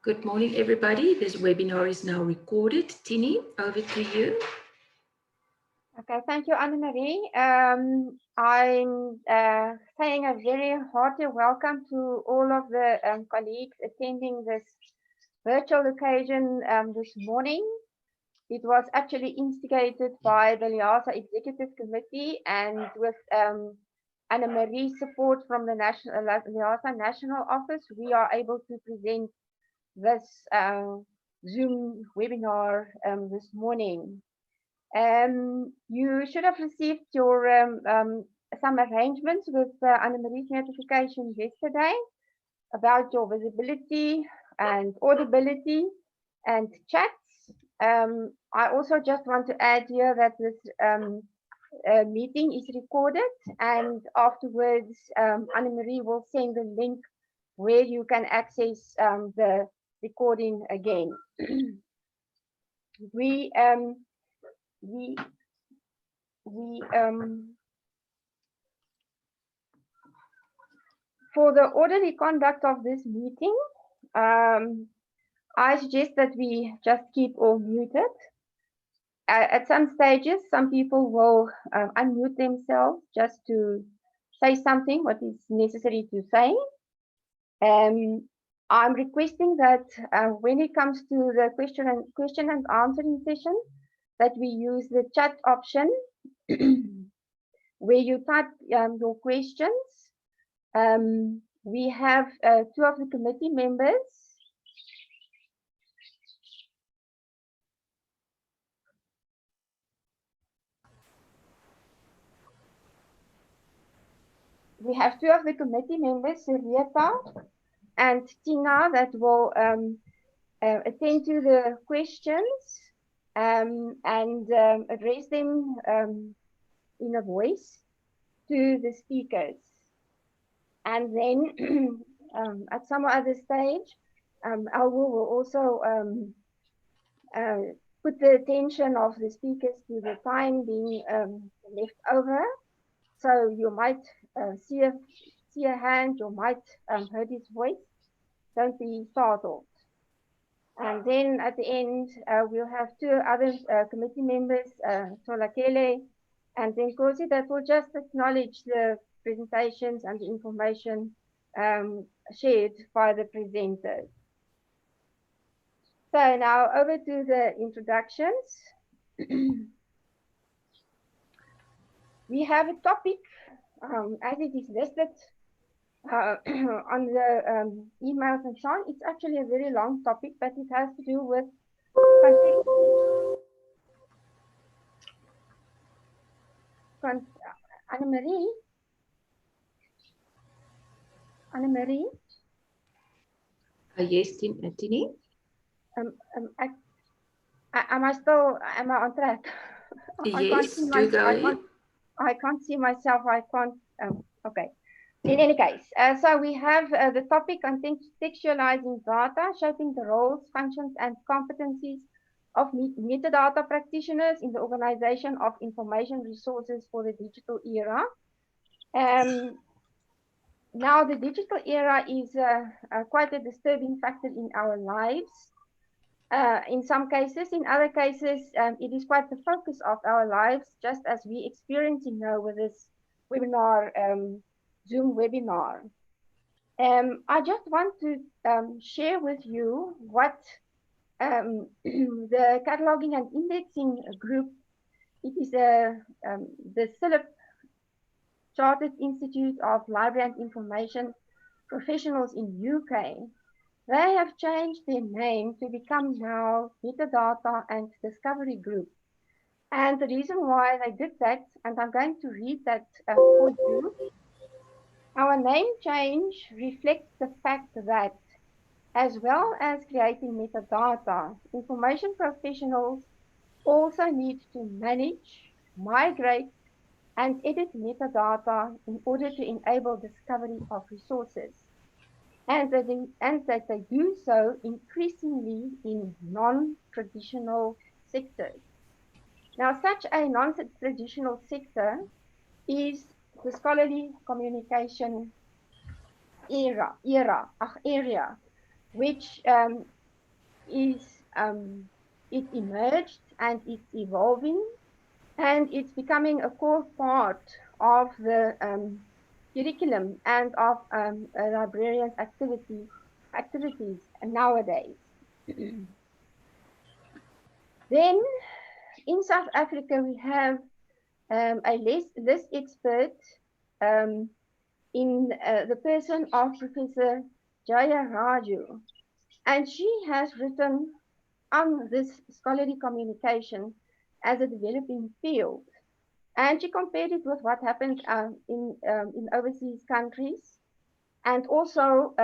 Good morning, everybody. This webinar is now recorded. Tini, over to you. Okay, thank you, Anne-Marie. I'm saying a very hearty welcome to all of the colleagues attending this virtual occasion this morning. It was actually instigated by the LIASA Executive Committee, and with Anne-Marie's support from the LIASA National Office, we are able to present this Zoom webinar this morning. You should have received your some arrangements with Anne-Marie's notification yesterday about your visibility and audibility and chats. I also just want to add here that this meeting is recorded, and afterwards Anne-Marie will send a link where you can access the recording again. For the orderly conduct of this meeting, I suggest that we just keep all muted. At some stages, some people will unmute themselves just to say something what is necessary to say. I'm requesting that when it comes to the question and answering session, that we use the chat option where you type your questions. We have two of the committee members. We have two of the committee members, Lorette and Tina, that will attend to the questions and address them in a voice to the speakers. And then at some other stage, I will also put the attention of the speakers to the time being left over. So you might see a hand, you might heard his voice. Don't be startled. And then at the end, we'll have two other committee members, Tolakele and then Kosi, that will just acknowledge the presentations and the information shared by the presenters. So now over to the introductions. We have a topic as it is listed on the emails and so on. It's actually a very long topic, but it has to do with Anne-Marie? Anne-Marie? Yes, Tini. Am I on track? Yes, do go ahead. I can't see myself. I can't. Okay. In any case, so we have the topic on contextualizing data, shaping the roles, functions, and competencies of metadata practitioners in the organization of information resources for the digital era. Now, the digital era is quite a disturbing factor in our lives. In some cases, in other cases, it is quite the focus of our lives, just as we experiencing now with this webinar, Zoom webinar. I just want to share with you what the cataloging and indexing group, it is the CILIP, Chartered Institute of Library and Information Professionals in UK. They have changed their name to become now Metadata and Discovery Group. And the reason why they did that, and I'm going to read that for you, our name change reflects the fact that, as well as creating metadata, information professionals also need to manage, migrate, and edit metadata in order to enable discovery of resources. And that they do so increasingly in non-traditional sectors. Now, such a non-traditional sector is the scholarly communication area. which it emerged and it's evolving, and it's becoming a core part of the curriculum and of librarians' activities nowadays. Then in South Africa, we have a list expert in the person of Professor Jaya Raju, and she has written on this scholarly communication as a developing field, and she compared it with what happened in overseas countries, and also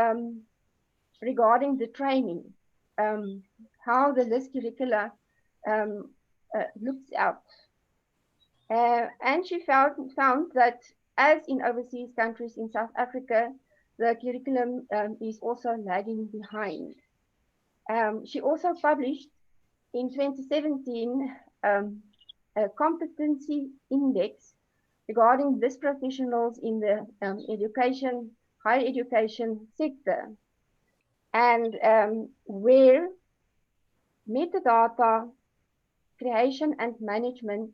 regarding the training, how the LIS curricula looks out. And she found that, as in overseas countries in South Africa, the curriculum is also lagging behind. She also published in 2017 a competency index regarding LIS professionals in the higher education sector, and where metadata creation and management,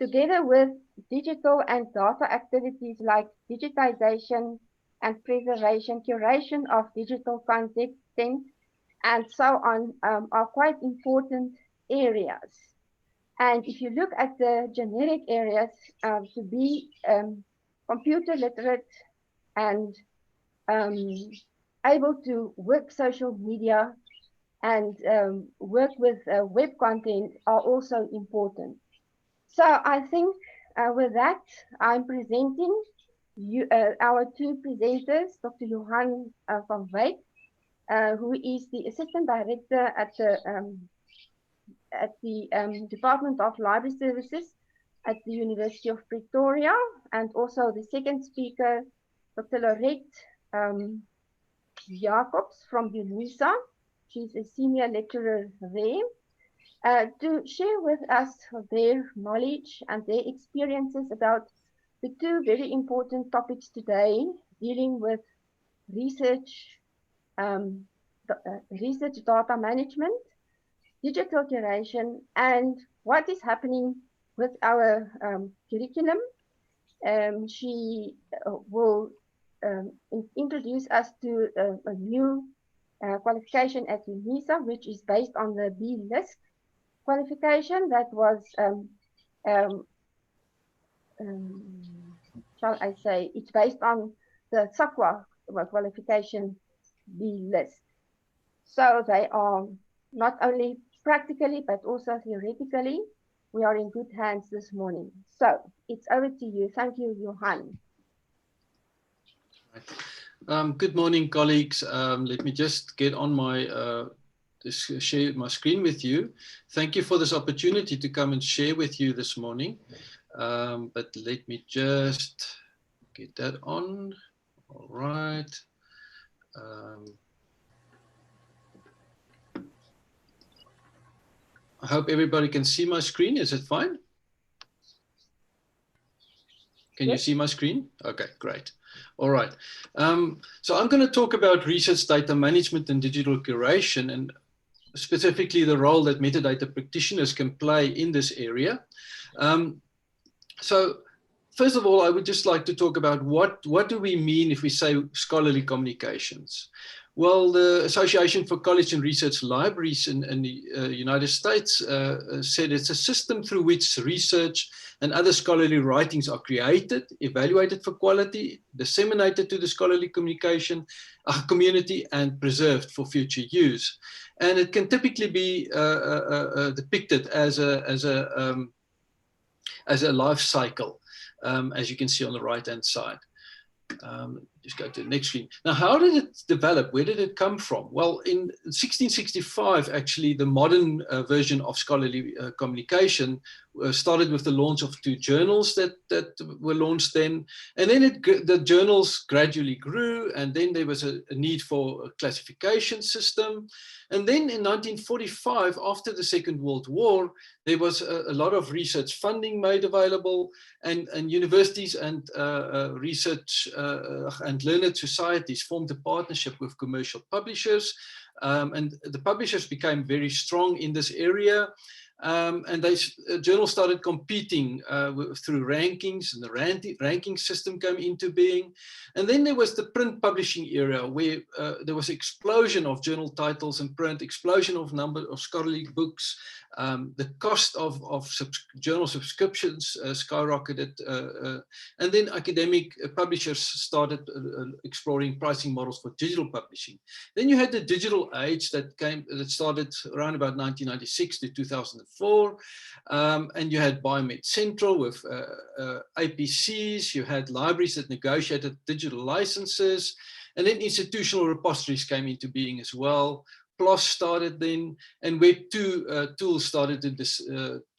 together with digital and data activities like digitization and preservation, curation of digital content, and so on, are quite important areas. And if you look at the generic areas, to be computer literate and able to work social media and work with web content are also important. So I think with that, I'm presenting our two presenters, Dr. Johann van Wyk, who is the Assistant Director at the Department of Library Services at the University of Pretoria, and also the second speaker, Dr. Lorette Jacobs from UNISA. She's a senior lecturer there, to share with us their knowledge and their experiences about the two very important topics today, dealing with research, research data management, digital curation, and what is happening with our curriculum. She will introduce us to a new qualification at UNISA, which is based on the B-LIST qualification that was, shall I say, it's based on the SAQA qualification B-LIST. So they are not only practically, but also theoretically, we are in good hands this morning. So it's over to you. Thank you, Johann. Good morning, colleagues. Let me just get on my share my screen with you. Thank you for this opportunity to come and share with you this morning. But let me just get that on. All right. I hope everybody can see my screen. Is it fine? Can you see my screen? Okay, great. All right. So I'm going to talk about research data management and digital curation, and specifically the role that metadata practitioners can play in this area. So first of all, I would just like to talk about what do we mean if we say scholarly communications? Well, the Association for College and Research Libraries in the United States said it's a system through which research and other scholarly writings are created, evaluated for quality, disseminated to the scholarly communication community, and preserved for future use. And it can typically be depicted as a life cycle, as you can see on the right-hand side. Just go to the next screen. Now, how did it develop? Where did it come from? Well, in 1665, actually, the modern version of scholarly communication started with the launch of two journals that were launched then. And then the journals gradually grew, and then there was a need for a classification system. And then in 1945, after the Second World War, there was a lot of research funding made available, and universities and research and and learned societies formed a partnership with commercial publishers, and the publishers became very strong in this area. And journals started competing through rankings, and the ranking system came into being. And then there was the print publishing era, where there was an explosion of journal titles and print, explosion of number of scholarly books. The cost of journal subscriptions skyrocketed, and then academic publishers started exploring pricing models for digital publishing. Then you had the digital age that started around about 1996 to 2004, and you had Biomed Central with APCs. You had libraries that negotiated digital licenses, and then institutional repositories came into being as well. PLOS started then, and Web 2 tools started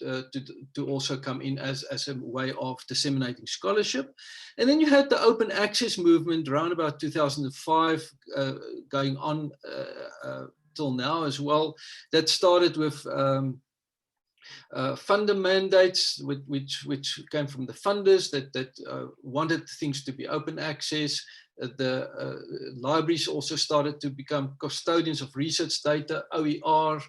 to also come in as a way of disseminating scholarship. And then you had the open access movement around about 2005 going on till now as well. That started with funder mandates, which came from the funders that wanted things to be open access. The libraries also started to become custodians of research data, OER,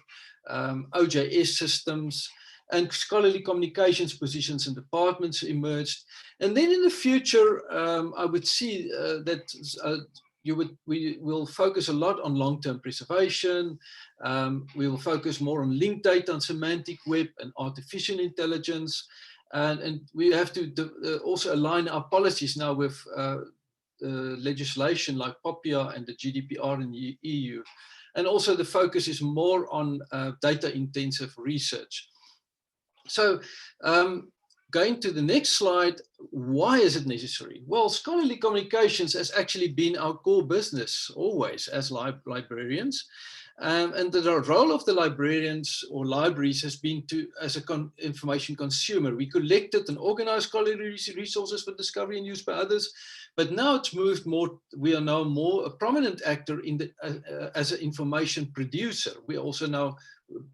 OJS systems, and scholarly communications positions and departments emerged. And then in the future, I would see that we will focus a lot on long-term preservation. We will focus more on linked data and semantic web and artificial intelligence. And we have to also align our policies now with legislation like POPIA and the GDPR in the EU. And also the focus is more on data-intensive research. So going to the next slide, why is it necessary? Well, scholarly communications has actually been our core business always as librarians. And the role of the librarians or libraries has been as an information consumer. We collected and organized scholarly resources for discovery and use by others, but now it's moved more. We are now more a prominent actor in as an information producer. We are also now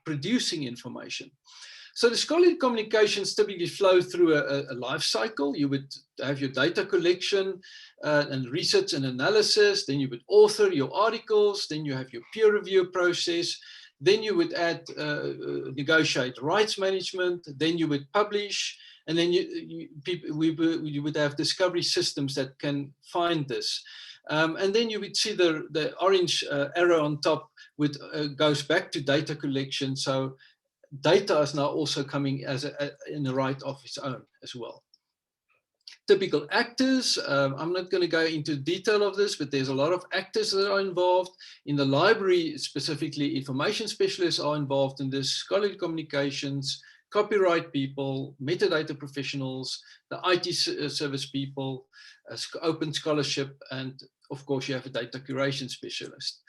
producing information. So the scholarly communications typically flow through a life cycle. You would have your data collection and research and analysis. Then you would author your articles. Then you have your peer review process. Then you would negotiate rights management. Then you would publish. And then you would have discovery systems that can find this. And then you would see the orange arrow on top goes back to data collection. So data is now also coming in the right of its own as well. Typical actors, I'm not going to go into detail of this, but there's a lot of actors that are involved. In the library, specifically, information specialists are involved in this, scholarly communications, copyright people, metadata professionals, the IT service people, open scholarship, and of course you have a data curation specialist.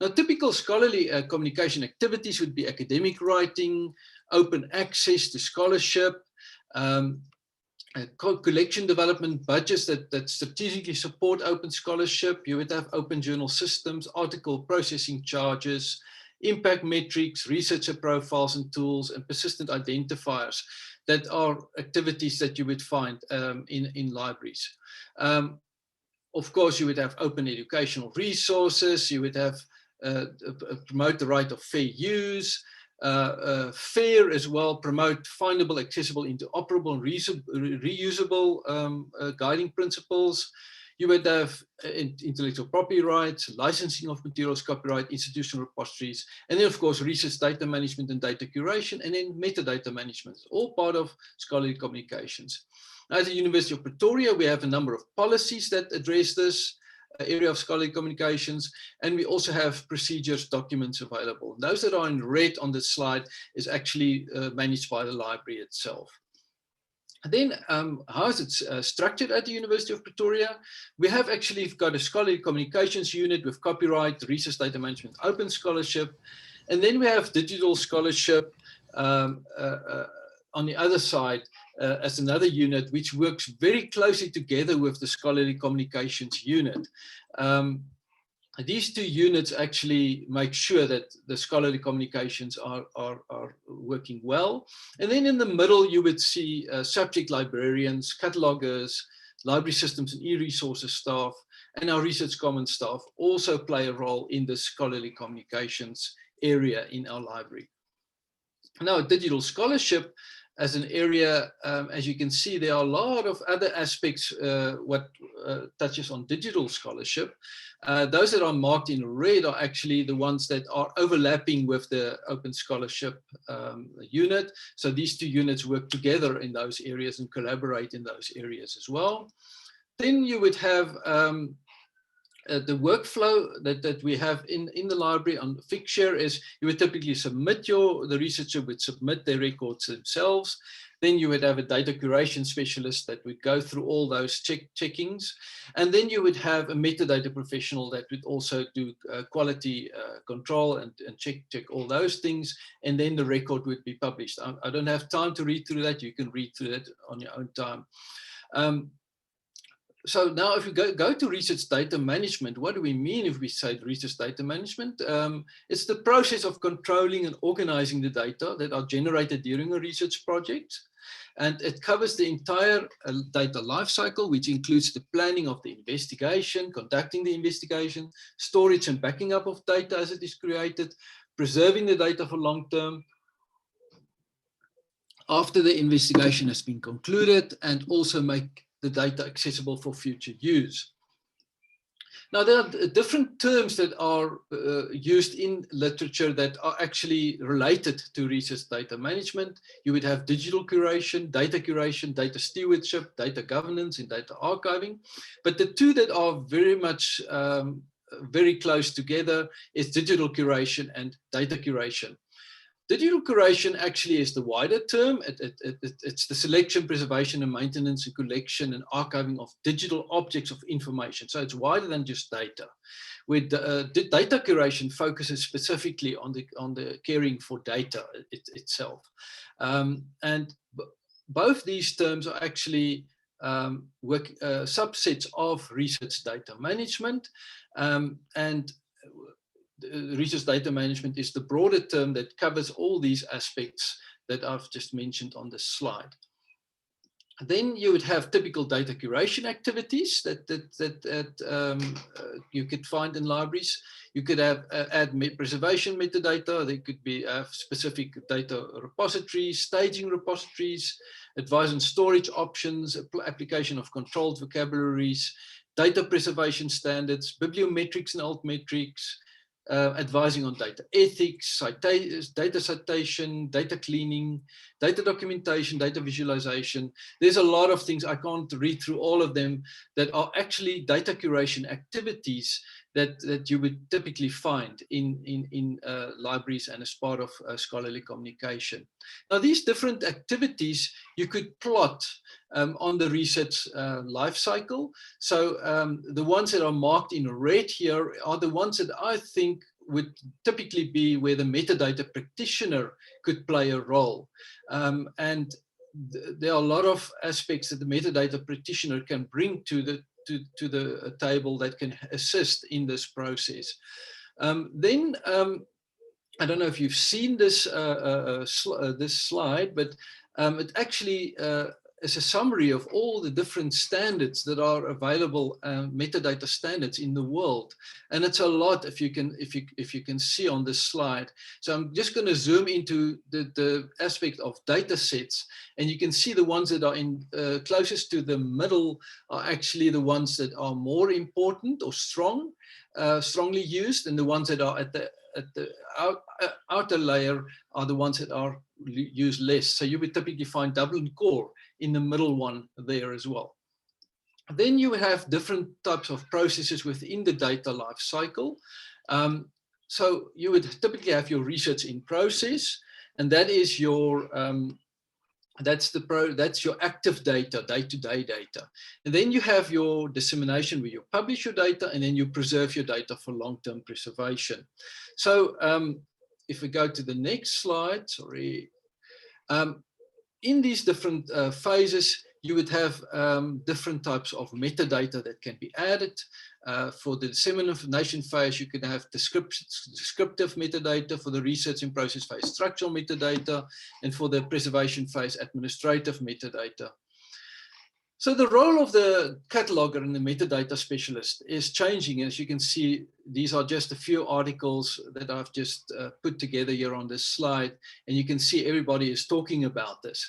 Now, typical scholarly communication activities would be academic writing, open access to scholarship, collection development budgets that strategically support open scholarship. You would have open journal systems, article processing charges, impact metrics, researcher profiles and tools, and persistent identifiers that are activities that you would find in libraries. Of course, you would have open educational resources. You would have promote the right of fair use, fair as well, promote findable, accessible, interoperable, and reusable guiding principles. You would have intellectual property rights, licensing of materials, copyright, institutional repositories, and then of course research data management and data curation, and then metadata management, all part of scholarly communications. Now, at the University of Pretoria, we have a number of policies that address this area of scholarly communications, and we also have procedures documents available. Those that are in red on this slide is actually managed by the library itself. And then how is it structured at the University of Pretoria? We have actually got a scholarly communications unit with copyright, research data management, open scholarship, and then we have digital scholarship on the other side as another unit, which works very closely together with the scholarly communications unit. These two units actually make sure that the scholarly communications are working well. And then in the middle, you would see subject librarians, catalogers, library systems and e-resources staff, and our research commons staff also play a role in the scholarly communications area in our library. Now, digital scholarship as an area, as you can see, there are a lot of other aspects what touches on digital scholarship. Those that are marked in red are actually the ones that are overlapping with the open scholarship unit. So these two units work together in those areas and collaborate in those areas as well. Then you would have the workflow that we have in the library on figshare is you would typically submit the researcher would submit their records themselves. Then you would have a data curation specialist that would go through all those checkings. And then you would have a metadata professional that would also do quality control and check all those things. And then the record would be published. I don't have time to read through that. You can read through that on your own time. So now if we go to research data management, what do we mean if we say research data management? It's the process of controlling and organizing the data that are generated during a research project. And it covers the entire data lifecycle, which includes the planning of the investigation, conducting the investigation, storage and backing up of data as it is created, preserving the data for long term, after the investigation has been concluded, and also make the data accessible for future use. Now, there are different terms that are used in literature that are actually related to research data management. You would have digital curation, data stewardship, data governance, and data archiving. But the two that are very much very close together is digital curation and data curation. Digital curation actually is the wider term. It's the selection, preservation, and maintenance, and collection and archiving of digital objects of information. So it's wider than just data. With data curation focuses specifically on the caring for data itself. And both these terms are actually subsets of research data management. And research data management is the broader term that covers all these aspects that I've just mentioned on this slide. Then you would have typical data curation activities that you could find in libraries. You could have add preservation metadata. There could be specific data repositories, staging repositories, advice on storage options, application of controlled vocabularies, data preservation standards, bibliometrics and altmetrics, advising on data ethics, data citation, data cleaning, data documentation, data visualization. There's a lot of things, I can't read through all of them, that are actually data curation activities that you would typically find in libraries and as part of scholarly communication. Now, these different activities you could plot on the research life cycle. So the ones that are marked in red here are the ones that I think would typically be where the metadata practitioner could play a role. And there are a lot of aspects that the metadata practitioner can bring to the table that can assist in this process. Then I don't know if you've seen this this slide, but it actually is a summary of all the different standards that are available, metadata standards in the world, and it's a lot. If you can see on this slide. So I'm just going to zoom into the aspect of data sets, and you can see the ones that are in closest to the middle are actually the ones that are more important or strongly used, and the ones that are at the outer layer are the ones that are used less. So you would typically find Dublin Core in the middle one there as well. Then you have different types of processes within the data life cycle. So you would typically have your research in process, and that is your that's your active data, day-to-day data. And then you have your dissemination where you publish your data, and then you preserve your data for long-term preservation. So if we go to the next slide, sorry. In these different phases, you would have different types of metadata that can be added. For the dissemination phase, you can have descriptive metadata. For the research in process phase, structural metadata, and for the preservation phase, administrative metadata. So the role of the cataloguer and the metadata specialist is changing. As you can see, these are just a few articles that I've just put together here on this slide, and you can see everybody is talking about this.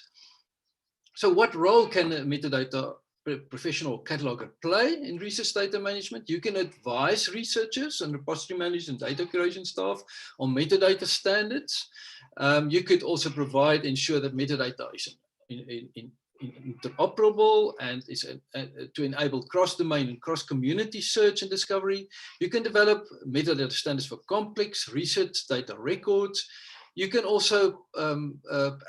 So what role can a metadata professional cataloguer play in research data management? You can advise researchers and repository managers and data curation staff on metadata standards. You could also ensure that metadata is interoperable and is to enable cross-domain and cross-community search and discovery. You can develop metadata standards for complex research data records. You can also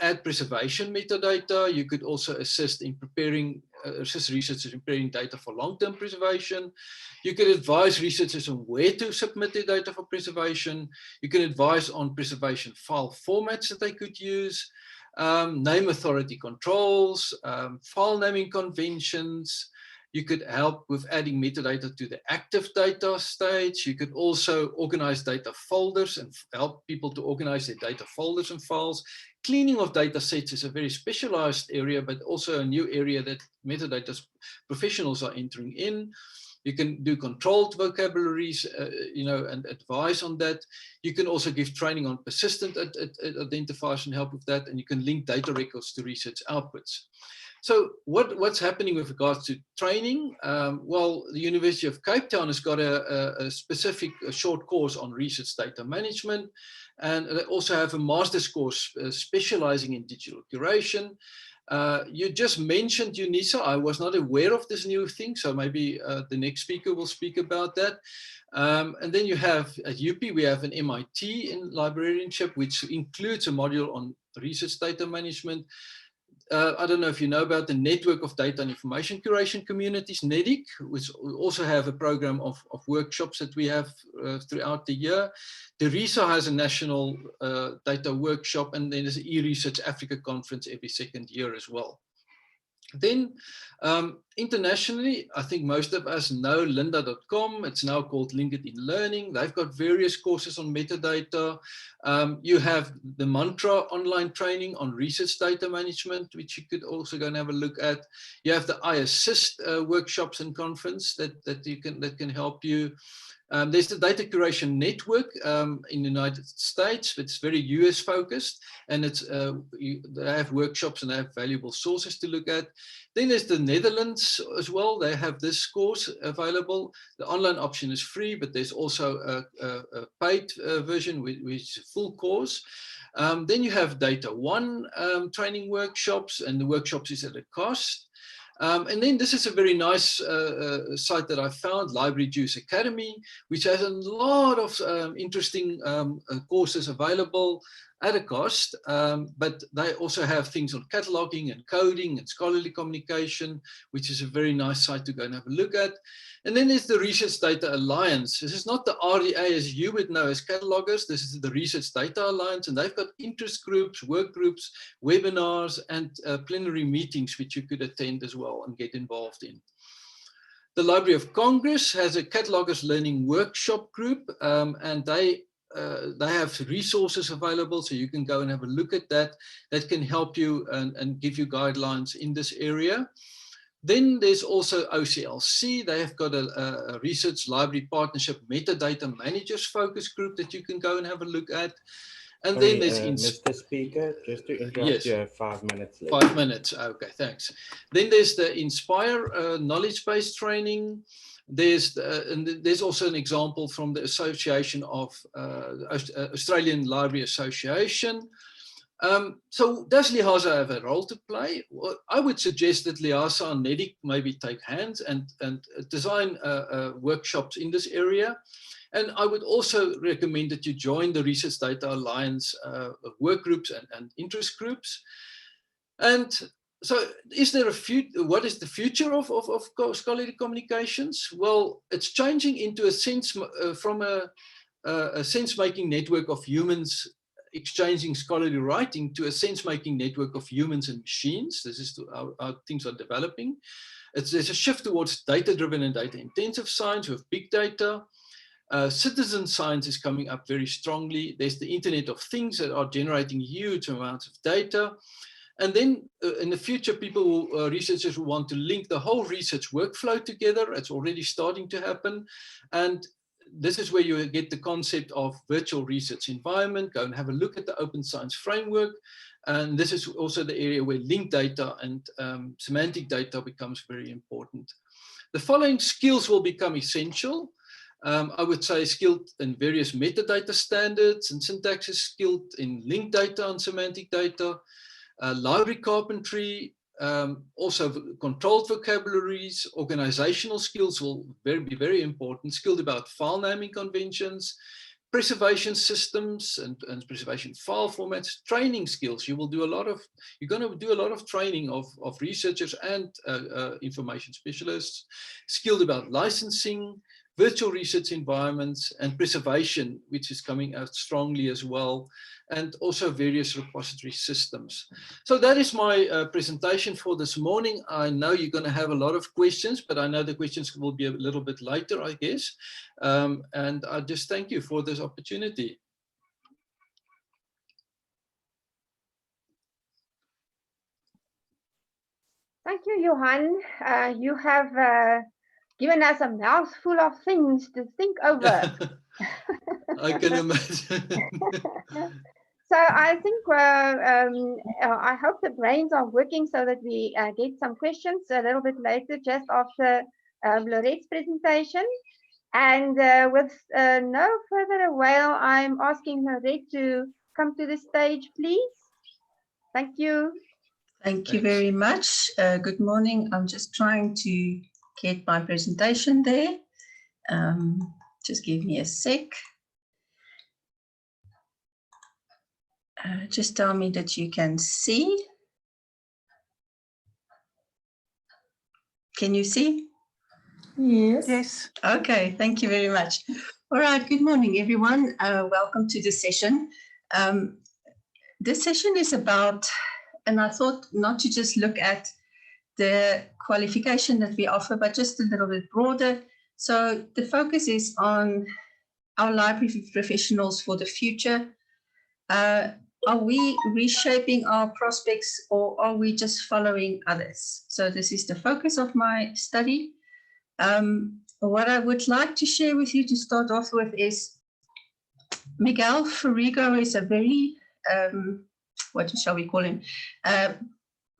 add preservation metadata. You could also assist researchers in preparing data for long-term preservation. You can advise researchers on where to submit their data for preservation. You can advise on preservation file formats that they could use. Name authority controls, file naming conventions. You could help with adding metadata to the active data stage. You could also organize data folders and help people to organize their data folders and files. Cleaning of data sets is a very specialized area, but also a new area that metadata professionals are entering in. You can do controlled vocabularies, and advise on that. You can also give training on persistent identifiers and help with that. And you can link data records to research outputs. So what's happening with regards to training? Well, the University of Cape Town has got a specific short course on research data management. And they also have a master's course specializing in digital curation. You just mentioned UNISA. I was not aware of this new thing, so maybe the next speaker will speak about that. And then you have at UP, we have an MIT in librarianship, which includes a module on research data management. I don't know if you know about the Network of Data and Information Curation Communities, NEDIC, which we also have a program of workshops that we have throughout the year. The RISA has a national data workshop, and then there's an eResearch Africa conference every second year as well. Then internationally, I think most of us know lynda.com. It's now called LinkedIn Learning. They've got various courses on metadata. You have the Mantra online training on research data management, which you could also go and have a look at. You have the IASSIST workshops and conference that can help you. There's the Data Curation Network in the United States. It's very US focused, and they have workshops and they have valuable sources to look at. Then there's the Netherlands as well. They have this course available. The online option is free, but there's also a paid version, which is a full course. Then you have DataONE training workshops, and the workshops is at a cost. And then this is a very nice site that I found, Library Juice Academy, which has a lot of interesting courses available at a cost, but they also have things on cataloging and coding and scholarly communication, which is a very nice site to go and have a look at. And then there's the Research Data Alliance. This is not the RDA as you would know as catalogers. This is the Research Data Alliance, and they've got interest groups, work groups, webinars, and plenary meetings, which you could attend as well and get involved in. The Library of Congress has a catalogers learning workshop group, and they have resources available, so you can go and have a look at that. That can help you and give you guidelines in this area. Then there's also OCLC. They have got a research library partnership metadata managers focus group that you can go and have a look at. And then there's Mr. Speaker, just to interrupt, yes. You have 5 minutes left. 5 minutes, okay, thanks. Then there's the Inspire knowledge-based training. There's also an example from the Association of Australian Library Association. So does LIASA have a role to play? Well, I would suggest that LIASA and NEDIC maybe take hands and design workshops in this area. And I would also recommend that you join the Research Data Alliance work groups and interest groups. And so is there what is the future of scholarly communications? Well, it's changing into a sense from a sense-making network of humans exchanging scholarly writing to a sense-making network of humans and machines. This is how things are developing. There's a shift towards data-driven and data-intensive science with big data. Citizen science is coming up very strongly. There's the Internet of Things that are generating huge amounts of data. And then in the future, researchers will want to link the whole research workflow together. It's already starting to happen. And this is where you get the concept of virtual research environment. Go and have a look at the Open Science Framework. And this is also the area where linked data and semantic data becomes very important. The following skills will become essential. I would say skilled in various metadata standards and syntaxes, skilled in linked data and semantic data, library carpentry, also controlled vocabularies, organizational skills will be very important, skilled about file naming conventions, preservation systems and preservation file formats, training skills. You're going to do a lot of training of researchers and information specialists, skilled about licensing, virtual research environments, and preservation, which is coming out strongly as well, and also various repository systems. So that is my presentation for this morning. I know you're going to have a lot of questions, but I know the questions will be a little bit later, I guess. And I just thank you for this opportunity. Thank you, Johann. You have given us a mouthful of things to think over. I can imagine. So I think I hope the brains are working so that we get some questions a little bit later, just after Lorette's presentation. And with no further ado, I'm asking Lorette to come to the stage, please. Thank you. Thank you very much. Good morning. I'm just trying to get my presentation there. Just give me a sec. Just tell me that you can see. Can you see? Yes. Yes. Okay, thank you very much. All right, good morning, everyone. Welcome to the session. This session is about, and I thought not to just look at the qualification that we offer, but just a little bit broader. So the focus is on our library professionals for the future. Are we reshaping our prospects, or are we just following others? So this is the focus of my study. What I would like to share with you to start off with is Miguel Ferrigo is a very, what shall we call him?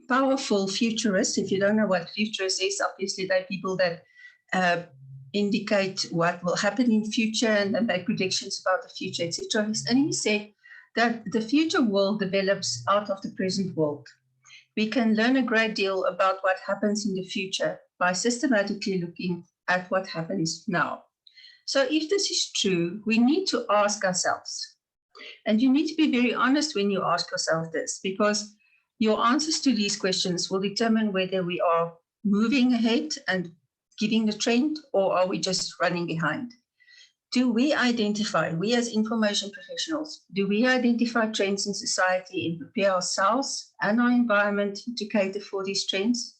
Powerful futurist. If you don't know what futurist is, obviously they're people that indicate what will happen in future and make predictions about the future, etc. And he said that the future world develops out of the present world. We can learn a great deal about what happens in the future by systematically looking at what happens now. So if this is true, we need to ask ourselves, and you need to be very honest when you ask yourself this, because your answers to these questions will determine whether we are moving ahead and giving the trend, or are we just running behind? Do we as information professionals, do we identify trends in society and prepare ourselves and our environment to cater for these trends?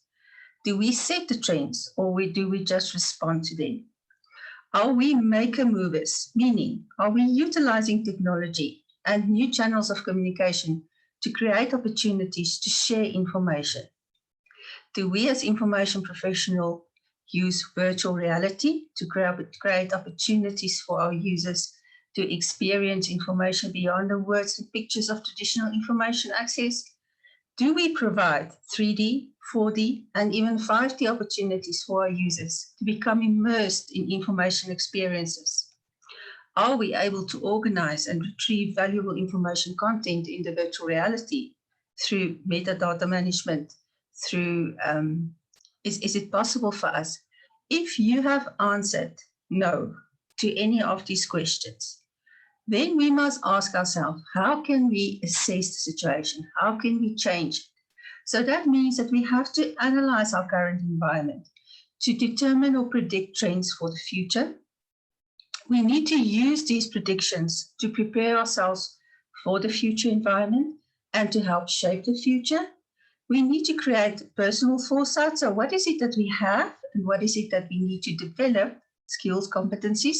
Do we set the trends, or do we just respond to them? Are we maker movers, meaning are we utilizing technology and new channels of communication to create opportunities to share information? Do we as information professionals use virtual reality to create opportunities for our users to experience information beyond the words and pictures of traditional information access? Do we provide 3D, 4D, and even 5D opportunities for our users to become immersed in information experiences? Are we able to organize and retrieve valuable information content in the virtual reality through metadata management, through, is it possible for us? If you have answered no to any of these questions, then we must ask ourselves, how can we assess the situation? How can we change it? So that means that we have to analyze our current environment to determine or predict trends for the future. We need to use these predictions to prepare ourselves for the future environment and to help shape the future. We need to create personal foresight. So what is it that we have and what is it that we need to develop, skills, competencies,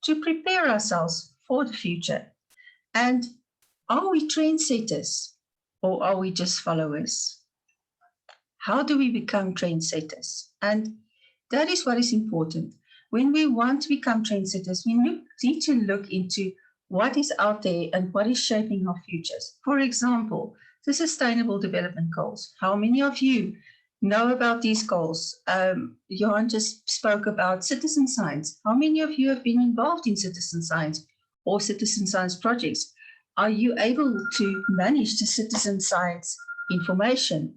to prepare ourselves for the future? And are we trendsetters, or are we just followers? How do we become trendsetters? And that is what is important. When we want to become trendsetters, we need to look into what is out there and what is shaping our futures. For example, the Sustainable Development Goals. How many of you know about these goals? Johann just spoke about citizen science. How many of you have been involved in citizen science or citizen science projects? Are you able to manage the citizen science information?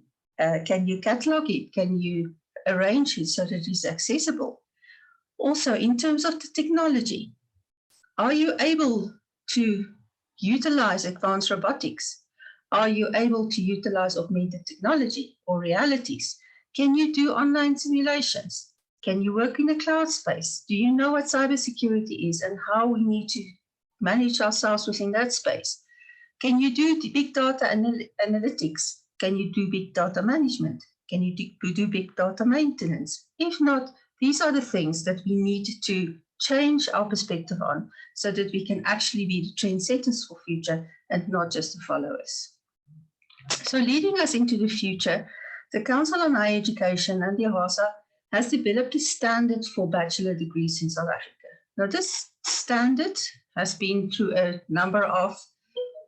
Can you catalog it? Can you arrange it so that it is accessible? Also, in terms of the technology, are you able to utilize advanced robotics? Are you able to utilize augmented technology or realities? Can you do online simulations? Can you work in a cloud space? Do you know what cybersecurity is and how we need to manage ourselves within that space? Can you do the big data analytics? Can you do big data management? Can you do big data maintenance? If not, these are the things that we need to change our perspective on so that we can actually be the trendsetters for future and not just the followers. So leading us into the future, the Council on Higher Education and the IASSA has developed a standard for bachelor degrees in South Africa. Now this standard has been through a number of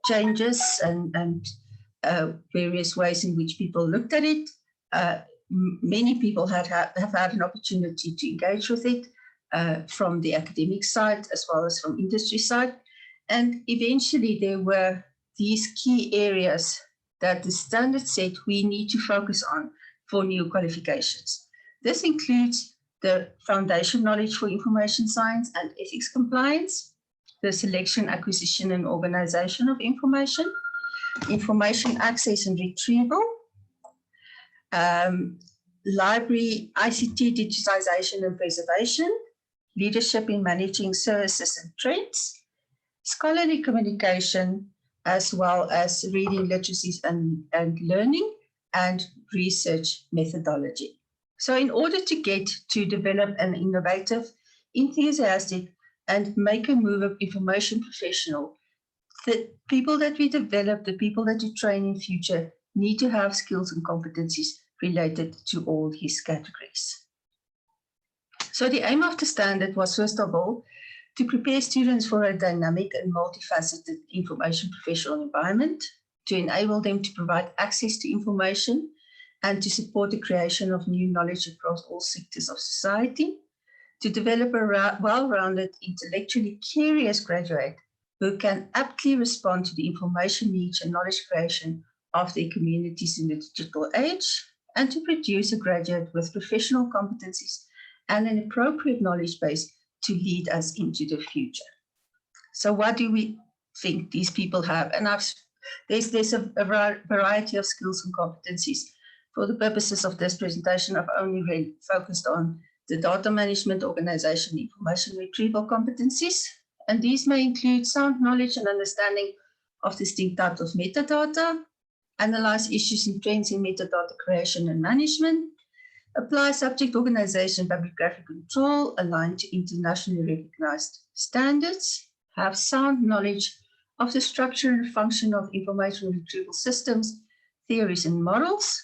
changes and various ways in which people looked at it. Many people have had an opportunity to engage with it from the academic side as well as from industry side. And eventually there were these key areas that the standard said we need to focus on for new qualifications. This includes the foundation knowledge for information science and ethics compliance, the selection, acquisition, and organization of information access and retrieval, library ICT digitization and preservation, leadership in managing services and trends, scholarly communication, as well as reading literacies and learning, and research methodology. So in order to get to develop an innovative, enthusiastic, and make a move of information professional, the people that we develop, the people that we train in future, need to have skills and competencies related to all these categories. So the aim of the standard was, first of all, to prepare students for a dynamic and multifaceted information professional environment, to enable them to provide access to information, and to support the creation of new knowledge across all sectors of society, to develop a well-rounded, intellectually curious graduate who can aptly respond to the information needs and knowledge creation of their communities in the digital age, and to produce a graduate with professional competencies and an appropriate knowledge base to lead us into the future. So what do we think these people have? And there's a variety of skills and competencies. For the purposes of this presentation, I've only really focused on the data management, organization, information retrieval competencies. And these may include sound knowledge and understanding of distinct types of metadata, analyze issues and trends in metadata creation and management, apply subject organization, bibliographic control aligned to internationally recognized standards, have sound knowledge of the structure and function of information retrieval systems, theories and models,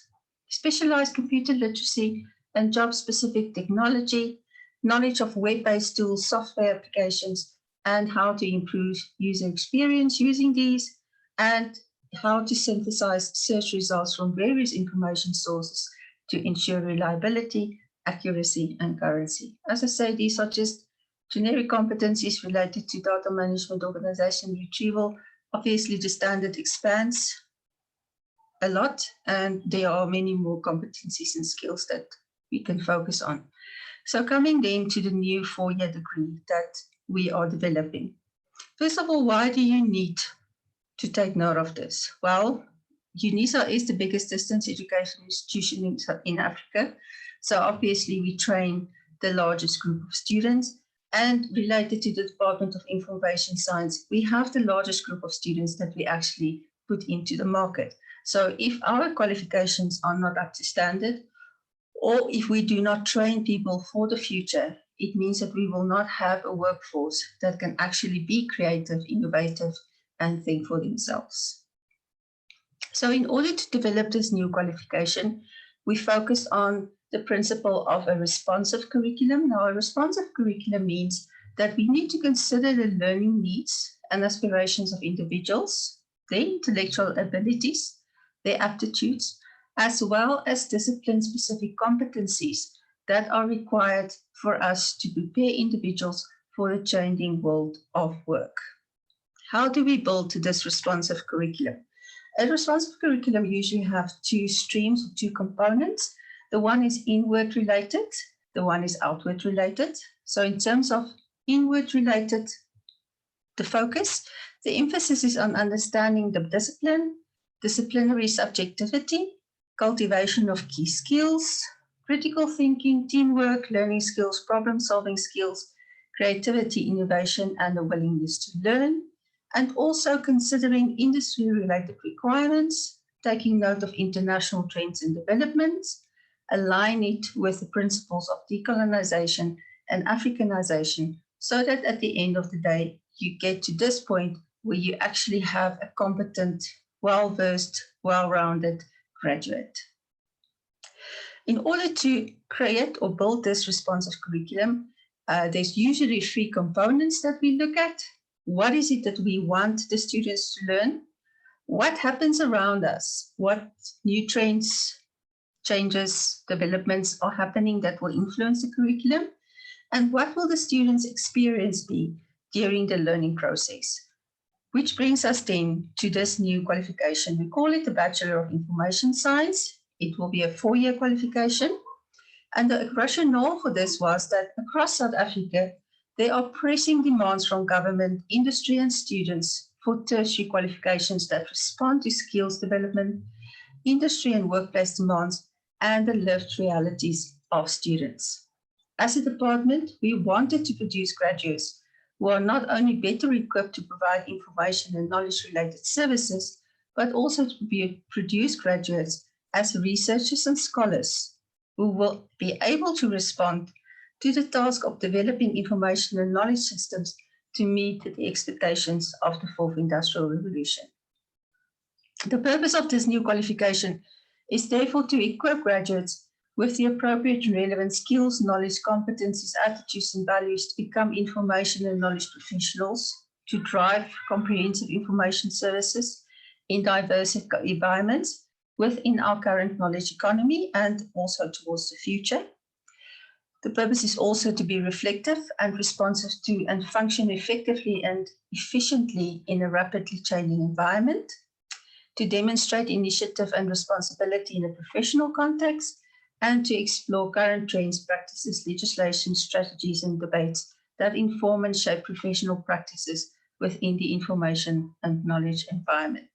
specialized computer literacy and job-specific technology, knowledge of web-based tools, software applications, and how to improve user experience using these, and how to synthesize search results from various information sources to ensure reliability, accuracy, and currency. As I say, these are just generic competencies related to data management, organization, retrieval. Obviously, the standard expands a lot, and there are many more competencies and skills that we can focus on. So coming then to the new four-year degree that we are developing. First of all, why do you need to take note of this? Well, UNISA is the biggest distance education institution in Africa. So obviously we train the largest group of students, and related to the Department of Information Science, we have the largest group of students that we actually put into the market. So if our qualifications are not up to standard, or if we do not train people for the future, it means that we will not have a workforce that can actually be creative, innovative, and think for themselves. So in order to develop this new qualification, we focus on the principle of a responsive curriculum. Now, a responsive curriculum means that we need to consider the learning needs and aspirations of individuals, their intellectual abilities, their aptitudes, as well as discipline-specific competencies that are required for us to prepare individuals for the changing world of work. How do we build this responsive curriculum? A responsive curriculum usually have two streams or two components. The one is inward related, the one is outward related. So in terms of inward related, the focus, the emphasis is on understanding the discipline, disciplinary subjectivity, cultivation of key skills, critical thinking, teamwork, learning skills, problem-solving skills, creativity, innovation, and the willingness to learn, and also considering industry-related requirements, taking note of international trends and developments, align it with the principles of decolonization and Africanization, so that at the end of the day, you get to this point where you actually have a competent, well-versed, well-rounded graduate. In order to create or build this responsive curriculum, there's usually three components that we look at. What is it that we want the students to learn? What happens around us? What new trends, changes, developments are happening that will influence the curriculum? And what will the students' experience be during the learning process? Which brings us then to this new qualification. We call it the Bachelor of Information Science. It will be a 4-year qualification. And the rationale for this was that across South Africa, there are pressing demands from government, industry, and students for tertiary qualifications that respond to skills development, industry and workplace demands, and the lived realities of students. As a department, we wanted to produce graduates who are not only better equipped to provide information and knowledge-related services, but also to produce graduates as researchers and scholars who will be able to respond to the task of developing information and knowledge systems to meet the expectations of the fourth industrial revolution. The purpose of this new qualification is therefore to equip graduates with the appropriate and relevant skills, knowledge, competencies, attitudes, and values to become information and knowledge professionals, to drive comprehensive information services in diverse environments within our current knowledge economy and also towards the future. The purpose is also to be reflective and responsive to and function effectively and efficiently in a rapidly changing environment, to demonstrate initiative and responsibility in a professional context, and to explore current trends, practices, legislation, strategies, and debates that inform and shape professional practices within the information and knowledge environment.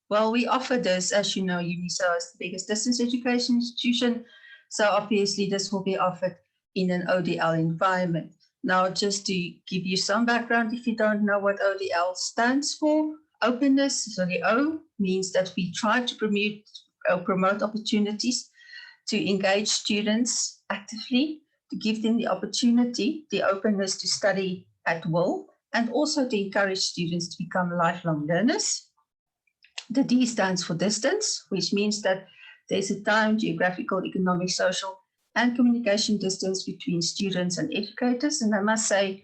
Well, we offer this, as you know, UNISA is the biggest distance education institution, so obviously this will be offered in an ODL environment. Now, just to give you some background, if you don't know what ODL stands for, openness, so the O means that we try to promote opportunities to engage students actively, to give them the opportunity, the openness to study at will, and also to encourage students to become lifelong learners. The D stands for distance, which means that there's a time, geographical, economic, social, and communication distance between students and educators. And I must say,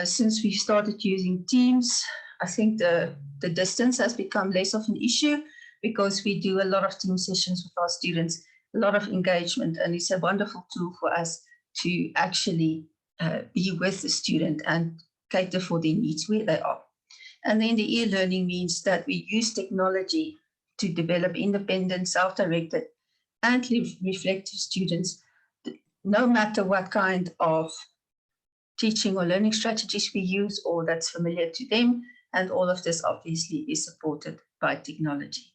since we started using Teams, I think the distance has become less of an issue because we do a lot of team sessions with our students, a lot of engagement, and it's a wonderful tool for us to actually be with the student and cater for their needs where they are. And then the e-learning means that we use technology to develop independent, self-directed, and reflective students, no matter what kind of teaching or learning strategies we use or that's familiar to them. And all of this obviously is supported by technology.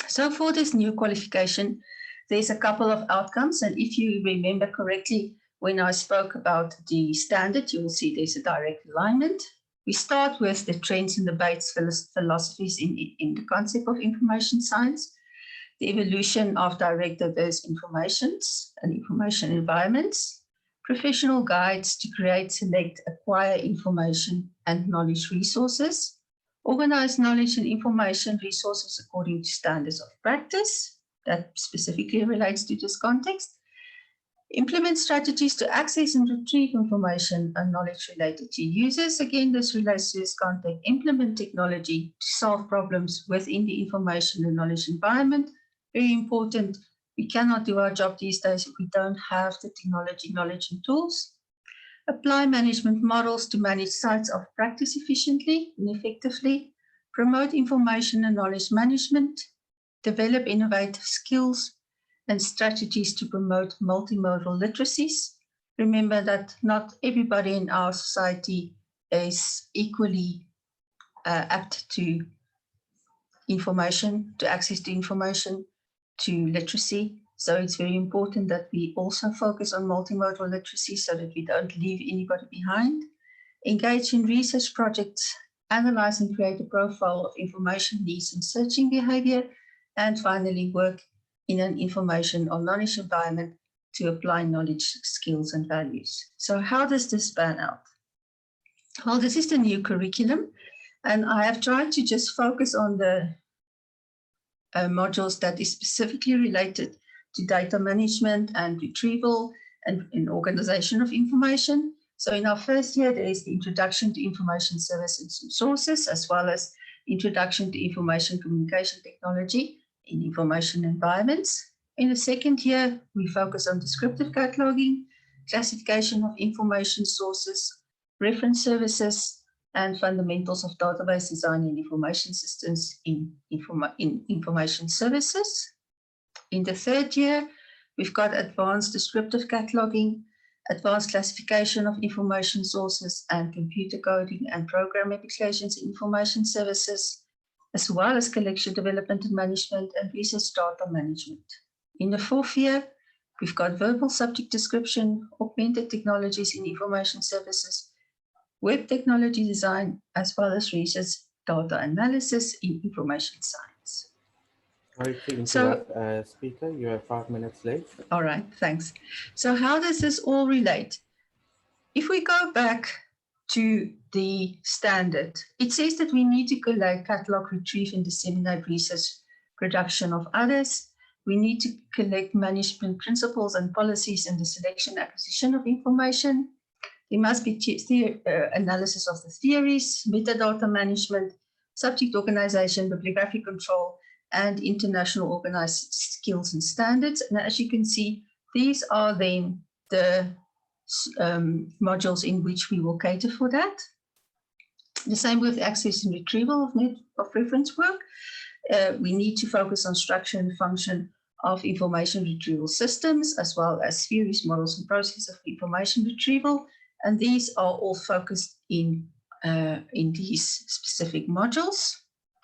So for this new qualification, there's a couple of outcomes. And if you remember correctly, when I spoke about the standard, you will see there's a direct alignment. We start with the trends and debates, philosophies in the concept of information science, the evolution of direct diverse informations and information environments, professional guides to create, select, acquire information and knowledge resources, Organize knowledge and information resources according to standards of practice. That specifically relates to this context. Implement strategies to access and retrieve information and knowledge related to users. Again, this relates to this context. Implement technology to solve problems within the information and knowledge environment. Very important. We cannot do our job these days if we don't have the technology, knowledge, and tools. Apply management models to manage sites of practice efficiently and effectively. Promote information and knowledge management. Develop innovative skills and strategies to promote multimodal literacies. Remember that not everybody in our society is equally apt to information, to access to information, to literacy. So it's very important that we also focus on multimodal literacy so that we don't leave anybody behind. Engage in research projects, analyze and create a profile of information needs and searching behavior, and finally work in an information or knowledge environment to apply knowledge, skills, and values. So how does this pan out? Well, this is the new curriculum, and I have tried to just focus on the modules that is specifically related to data management and retrieval and organization of information. So in our first year, there is the introduction to information services and sources, as well as introduction to information communication technology in information environments. In the second year, we focus on descriptive cataloging, classification of information sources, reference services, and fundamentals of database design and information systems in information services. In the third year, we've got advanced descriptive cataloging, advanced classification of information sources, and computer coding and program applications in information services, as well as collection development and management and research data management. In the fourth year, we've got verbal subject description, augmented technologies in information services, web technology design, as well as research data analysis in information science. Sorry to interrupt, speaker, you have 5 minutes left. All right, thanks. So how does this all relate? If we go back to the standard, it says that we need to collect, catalog, retrieve, and disseminate research production of others. We need to collect management principles and policies in the selection and acquisition of information. There must be analysis of the theories, metadata management, subject organization, bibliographic control, and international organized skills and standards. And as you can see, these are then the modules in which we will cater for that. The same with access and retrieval of reference work. We need to focus on structure and function of information retrieval systems, as well as theories, models, and process of information retrieval. And these are all focused in these specific modules.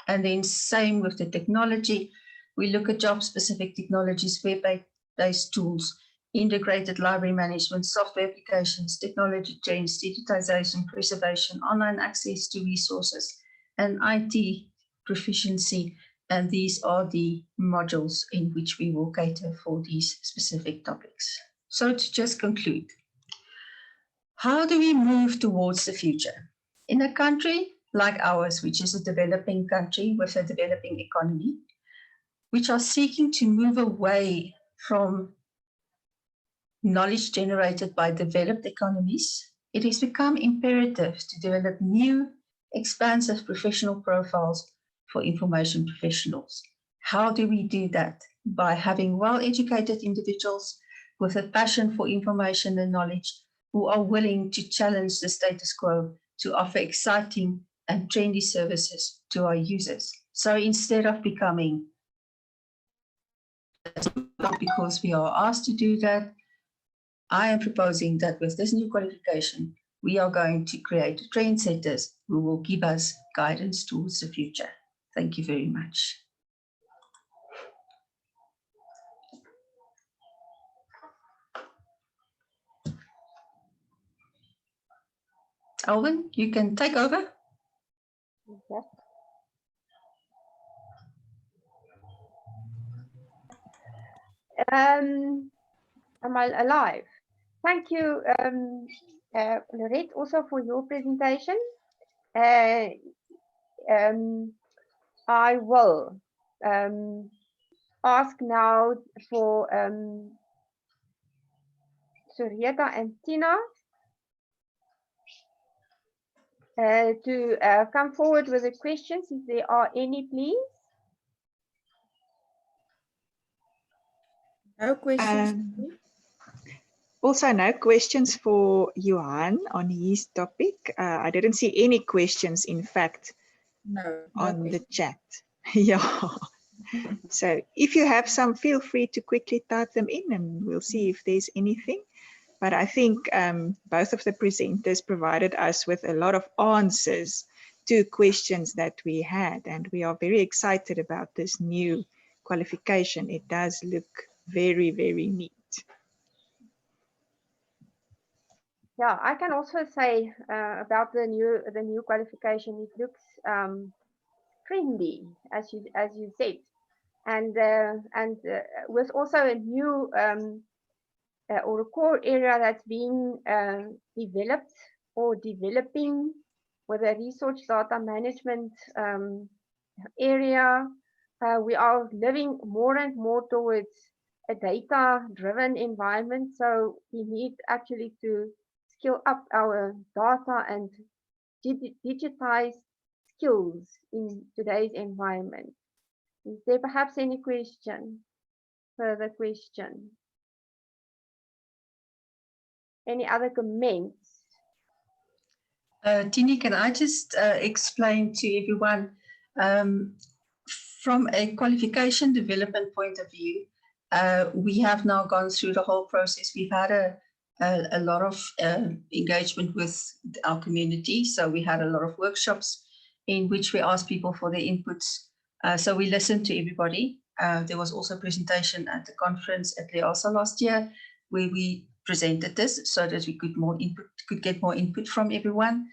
And then same with the technology. We look at job-specific technologies, web-based tools, integrated library management, software applications, technology change, digitization, preservation, online access to resources, and IT proficiency. And these are the modules in which we will cater for these specific topics. So to just conclude, how do we move towards the future? In a country like ours, which is a developing country with a developing economy, which are seeking to move away from knowledge generated by developed economies, it has become imperative to develop new, expansive professional profiles for information professionals. How do we do that? By having well-educated individuals with a passion for information and knowledge who are willing to challenge the status quo to offer exciting and trendy services to our users. So instead of becoming, because we are asked to do that, I am proposing that with this new qualification, we are going to create trendsetters who will give us guidance towards the future. Thank you very much. Alvin, you can take over. Yes. Am I alive? Thank you, Lorette, also for your presentation. I will ask now for Soreta and Tina to come forward with the questions, if there are any, please. No questions. Also, no questions for Johann on his topic. I didn't see any questions, in fact, on the chat. Yeah. So if you have some, feel free to quickly type them in and we'll see if there's anything. But I think both of the presenters provided us with a lot of answers to questions that we had, and we are very excited about this new qualification. It does look very, very neat. Yeah, I can also say about the new qualification. It looks friendly, as you said, and with also a new or a core area that's being developed or developing with a research data management area. We are living more and more towards a data-driven environment, so we need actually to skill up our data and digitize skills in today's environment. Is there perhaps any question? Further question? Any other comments? Tini, can I just explain to everyone, from a qualification development point of view, we have now gone through the whole process. We've had a lot of engagement with our community. So we had a lot of workshops in which we asked people for their inputs. So we listened to everybody. There was also a presentation at the conference at LIASA last year where we presented this so that we could get more input from everyone.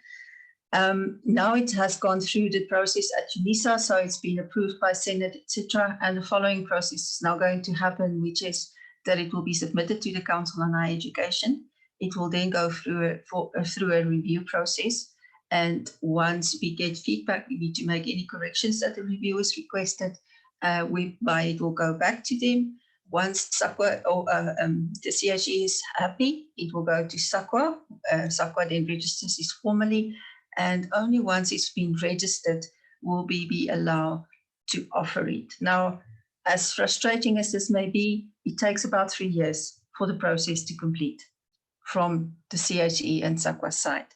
Now it has gone through the process at UNISA, so it's been approved by Senate, etc. And the following process is now going to happen, which is that it will be submitted to the Council on Higher Education. It will then go through a review process. And once we get feedback, we need to make any corrections that the review is requested, whereby it will go back to them. Once SAQA or the CHE is happy, it will go to SAQA. SAQA then registers this formally, and only once it's been registered will we be allowed to offer it. Now, as frustrating as this may be, it takes about 3 years for the process to complete from the CHE and SAQA side.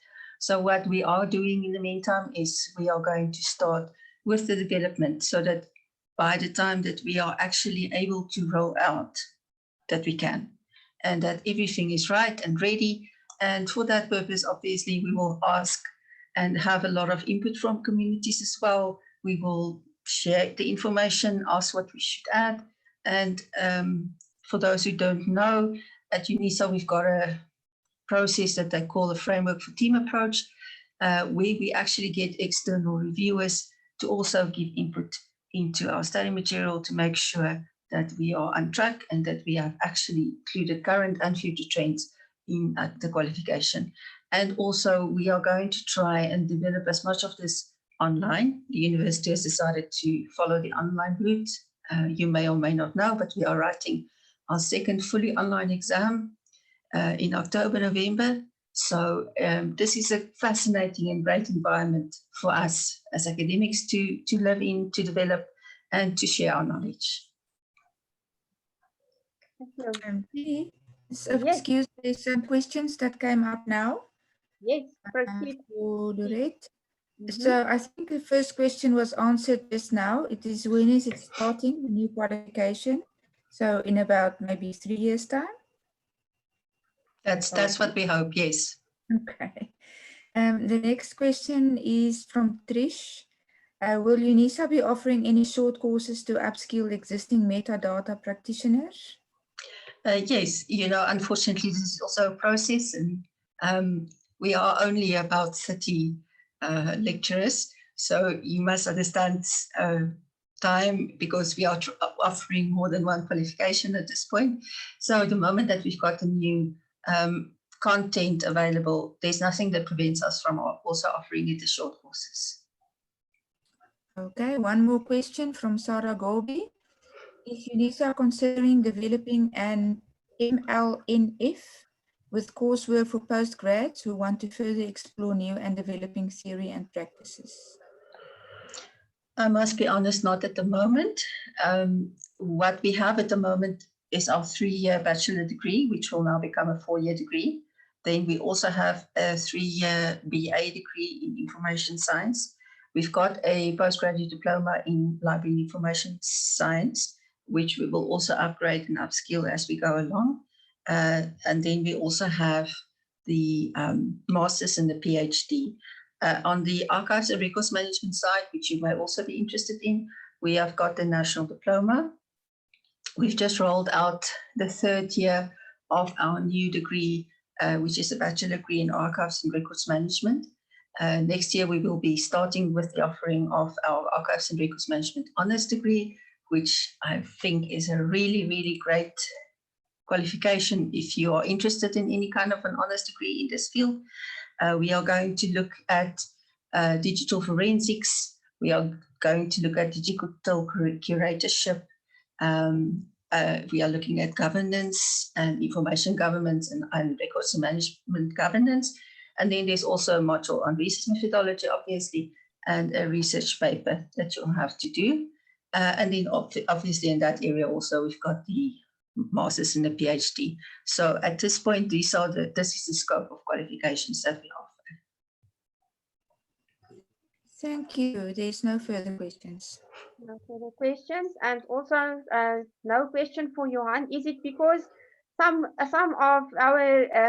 So what we are doing in the meantime is we are going to start with the development so that by the time that we are actually able to roll out, that we can, and that everything is right and ready. And for that purpose, obviously, we will ask and have a lot of input from communities as well. We will share the information, ask what we should add. And for those who don't know, at UNISA, we've got a process that they call a framework for team approach, where we actually get external reviewers to also give input into our study material to make sure that we are on track and that we have actually included current and future trends in the qualification. And also we are going to try and develop as much of this online. The university has decided to follow the online route. You may or may not know, but we are writing our second fully online exam in October, November. So this is a fascinating and great environment for us as academics to live in, to develop, and to share our knowledge. Thank you. Yes. Excuse me, there's some questions that came up now. Yes, proceed. For Lorette. So I think the first question was answered just now. It is, when is it starting, the new qualification? So in about maybe 3 years' time? That's what we hope, yes. Okay. The next question is from Trish. Will UNISA be offering any short courses to upskill existing metadata practitioners? Yes, you know, unfortunately, this is also a process, and we are only about 30 lecturers. So you must understand time, because we are offering more than one qualification at this point. So the moment that we've got a new content available, there's nothing that prevents us from also offering it as short courses. Okay, one more question from Sarah Golby. Is UNISA considering developing an MLNF with coursework for postgrads who want to further explore new and developing theory and practices? I must be honest, not at the moment. What we have at the moment is our 3-year bachelor degree, which will now become a 4-year degree. Then we also have a 3-year BA degree in information science. We've got a postgraduate diploma in library and information science, which we will also upgrade and upskill as we go along. And then we also have the master's and the PhD. On the archives and records management side, which you may also be interested in, we have got the national diploma. We've just rolled out the 3rd year of our new degree, which is a bachelor degree in archives and records management. Next year, we will be starting with the offering of our archives and records management honors degree, which I think is a really, really great qualification if you are interested in any kind of an honors degree in this field. We are going to look at digital forensics. We are going to look at digital curatorship. We are looking at governance and information governance and records management governance. And then there's also a module on research methodology, obviously, and a research paper that you'll have to do. And then obviously in that area also, we've got the master's and the PhD. So at this point, this is the scope of qualifications that we offer. Thank you. There's no further questions. No further questions, and also no question for Johann. Is it because some of our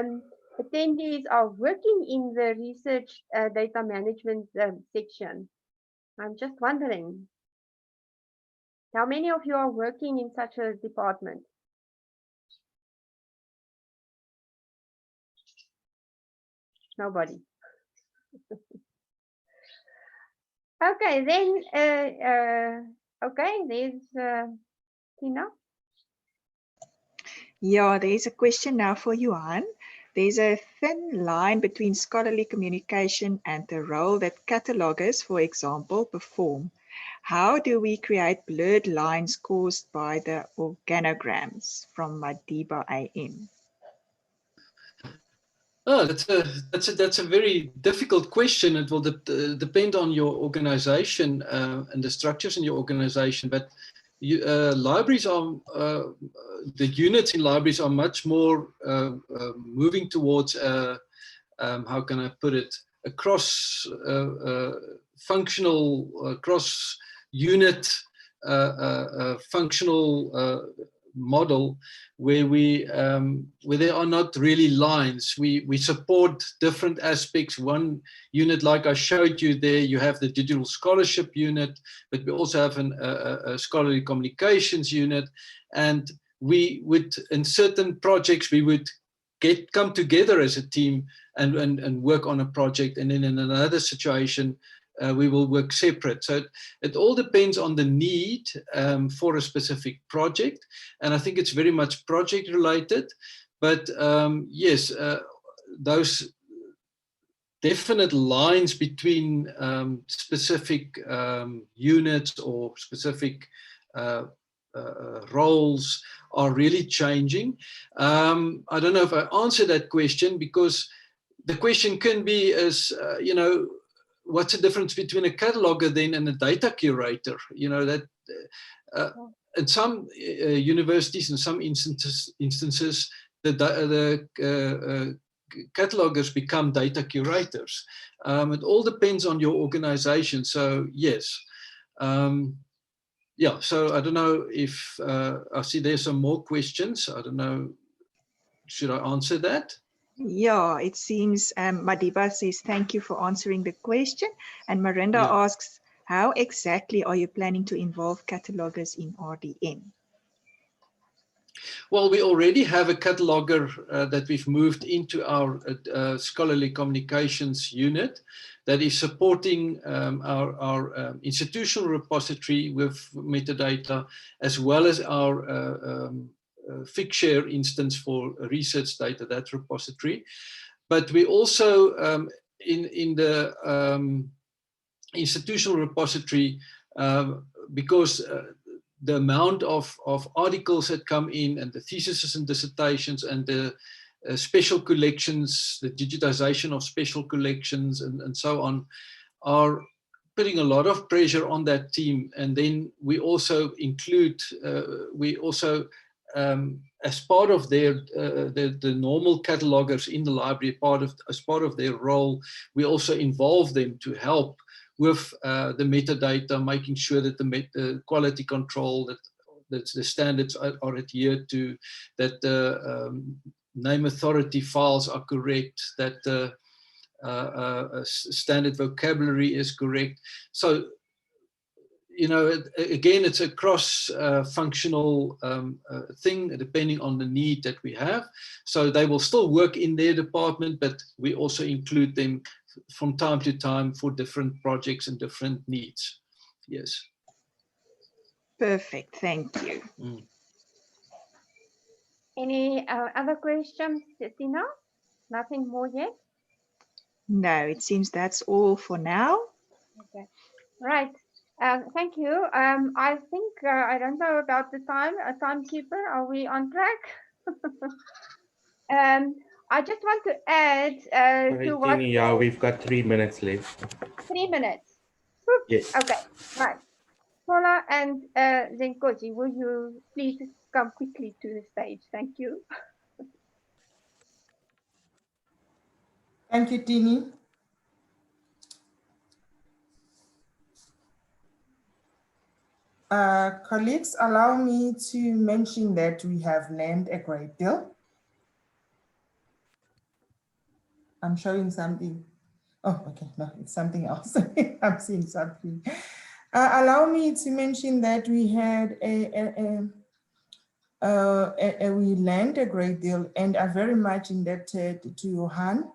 attendees are working in the research data management section? I'm just wondering, how many of you are working in such a department? Nobody. Okay, then, okay, there's Tina. Yeah, there's a question now for Johann. There's a thin line between scholarly communication and the role that catalogers, for example, perform. How do we create blurred lines caused by the organograms? From Madiba AM. Oh, that's a very difficult question. It will depend on your organization and the structures in your organization. But libraries are the units in libraries are much more moving towards how can I put it, a cross functional cross unit functional model where there are not really lines. We support different aspects. One unit, like I showed you there, you have the digital scholarship unit, but we also have a scholarly communications unit. And we would, in certain projects, we would come together as a team and work on a project. And then in another situation, we will work separate. So it all depends on the need for a specific project. And I think it's very much project related. But yes, those definite lines between specific units or specific roles are really changing. I don't know if I answered that question, because the question can be as, you know, what's the difference between a cataloguer then and a data curator? You know, that in some universities, in some instances, the catalogers become data curators. It all depends on your organization. So yes. Yeah, so I don't know if, I see there's some more questions. I don't know, should I answer that? Yeah, it seems Madiba says, thank you for answering the question. And Marinda asks, how exactly are you planning to involve catalogers in RDM? Well, we already have a cataloger that we've moved into our scholarly communications unit that is supporting our institutional repository with metadata, as well as our figshare instance for research data, that repository. But we also, in the institutional repository, because the amount of articles that come in, and the theses and dissertations, and the special collections, the digitization of special collections, and so on, are putting a lot of pressure on that team. And then we also include, as part of their the normal catalogers in the library, as part of their role, we also involve them to help with the metadata, making sure that the quality control, that the standards are adhered to, that the name authority files are correct, that the standard vocabulary is correct. So, you know, again, it's a cross-functional thing, depending on the need that we have. So they will still work in their department, but we also include them from time to time for different projects and different needs. Yes. Perfect. Thank you. Any other questions, Tina? Nothing more yet? No, it seems that's all for now. Okay. Right. Thank you. I think I don't know about the time. Timekeeper, are we on track? I just want to add to what. Yeah, we've got 3 minutes left. 3 minutes. Whoop. Yes. Okay. Right. Paula and Zenkosi, will you please come quickly to the stage? Thank you. Thank you, Tini. Colleagues, allow me to mention that we have learned a great deal. I'm showing something. Oh, okay, no, it's something else. I'm seeing something. Allow me to mention that we had we learned a great deal, and are very much indebted to Johann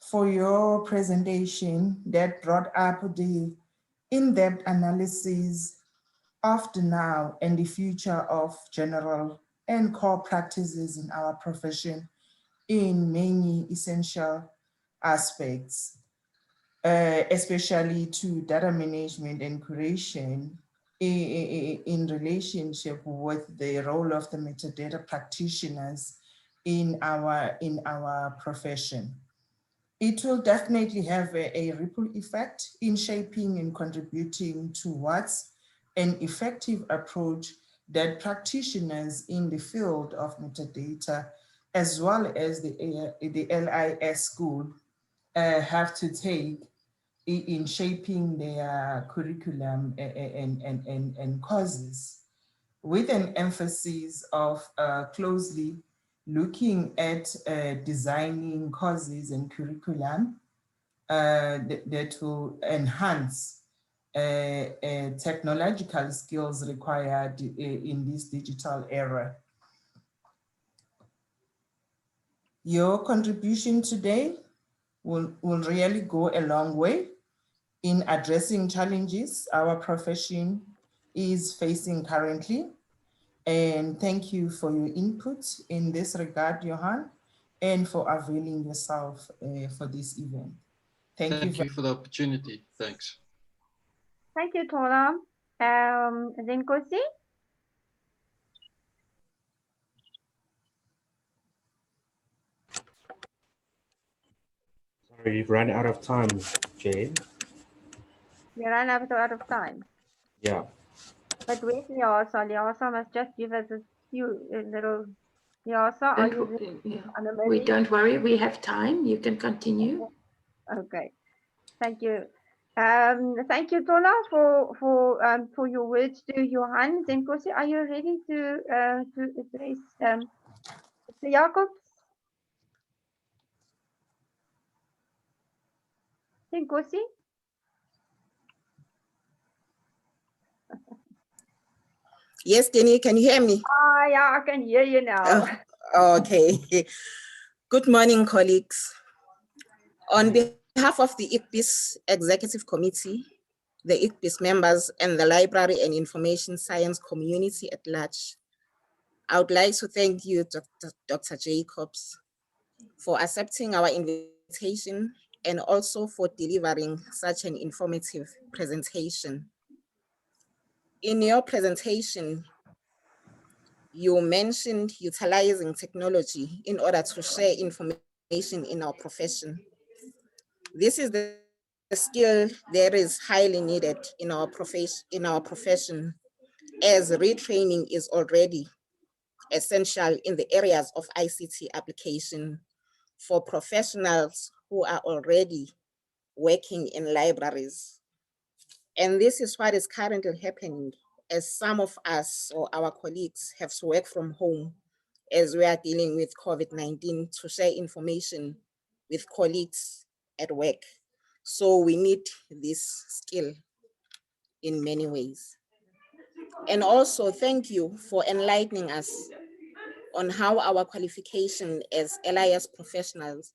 for your presentation that brought up the in-depth analysis of the now and the future of general and core practices in our profession in many essential aspects, especially to data management and curation in relationship with the role of the metadata practitioners in our profession. It will definitely have a ripple effect in shaping and contributing towards an effective approach that practitioners in the field of metadata, as well as the LIS school, have to take in shaping their curriculum and courses, with an emphasis of closely looking at designing courses and curriculum that will enhance technological skills required in this digital era. Your contribution today will really go a long way in addressing challenges our profession is facing currently. And thank you for your input in this regard, Johann, and for availing yourself for this event. Thank you for the opportunity. Thanks. Thank you, Tola. Zenkosi? Sorry, we've run out of time, Jane. We ran out of time. Yeah. But where's LIASA? LIASA must just give us a few little. LIASA, are you We don't worry, we have time. You can continue. Okay. Thank you. Thank you, Tola, for your words to Johann. Zenkosi, are you ready to address Mr. Jacobs? Zenkosi? Yes, Denny, can you hear me? Yeah, I can hear you now. Okay. Good morning, colleagues. On behalf of the IGBIS Executive Committee, the IGBIS members, and the library and information science community at large, I would like to thank you, Dr. Jacobs, for accepting our invitation and also for delivering such an informative presentation. In your presentation, you mentioned utilizing technology in order to share information in our profession. This is the skill that is highly needed in our profession, as retraining is already essential in the areas of ICT application for professionals who are already working in libraries. And this is what is currently happening, as some of us or our colleagues have to work from home as we are dealing with COVID-19 to share information with colleagues at work. So we need this skill in many ways. And also thank you for enlightening us on how our qualification as LIS professionals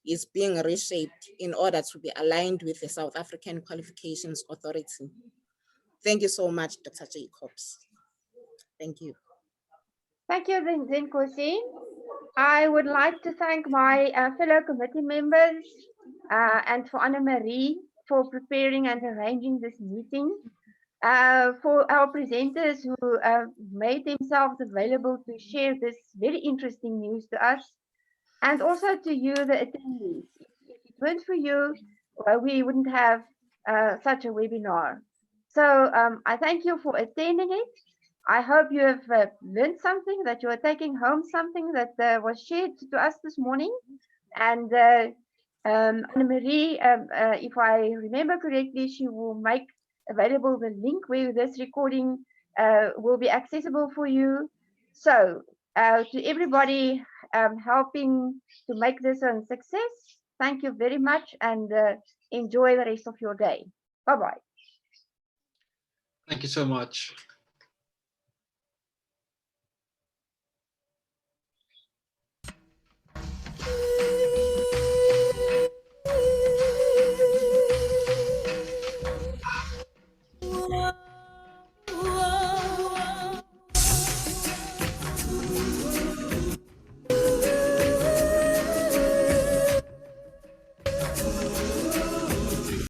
is being reshaped in order to be aligned with the South African Qualifications Authority. Thank you so much, Dr. Jacobs. Thank you. Thank you, Zinkosi. I would like to thank my fellow committee members and for Anne-Marie for preparing and arranging this meeting. For our presenters who made themselves available to share this very interesting news to us, and also to you, the attendees. If it weren't for you, we wouldn't have such a webinar. So I thank you for attending it. I hope you have learned something, that you are taking home something that was shared to us this morning. And Anne-Marie, if I remember correctly, she will make available the link where this recording will be accessible for you. So to everybody helping to make this a success, thank you very much, and enjoy the rest of your day. Bye-bye. Thank you so much.